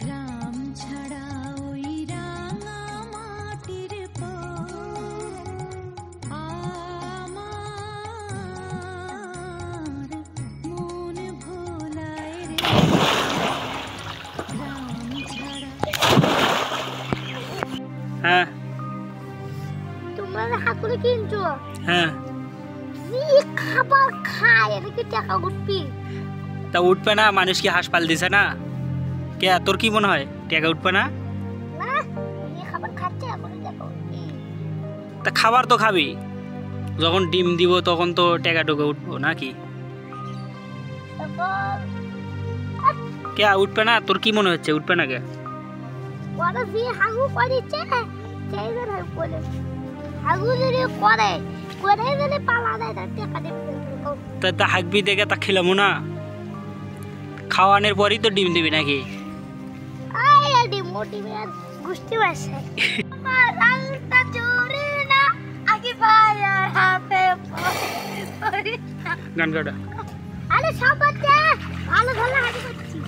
গ্রাম ছাড়া ওই রাঙা মাটির আমার মন ভোলায় রে গ্রাম ছাড়া। হ্যাঁ তোমরা হাকুরে কিনছো? হ্যাঁ। কি খাবার খায় এটা কি টাকা উঠবি? তা উঠবে না, মানুষ কি হাসপাতাল দিছে না? কে তোর কি মনে হয় টাকা উঠবে না? না এই খাবার খাচ্ছে এখন টাকা উঠবি। তা খাবার তো খাবি, যখন ডিম দিব তখন তো টাকা টুকা উঠবো নাকি? তখন কে উঠবে না? তোর কি মনে হচ্ছে উঠবে না? কে ওরা যে হাগু করেছে সেই জন্য বলে হাগু যদি করে যদি পালা দেয় তার টাকা দেবে। তা হাঁকবি দেখে তা খেলামো না, খাওয়ানোর পরই তো ডিম দিবি নাকি? আয় ডিম মোটি মেয়ে গুষ্টি বাসে আমার আলটা জোরে না আগে ভাইয়ার হাতে পড়ে। গান গাড়া আরে সব বাচ্চা ভালো ভালো হাঁটি করছি।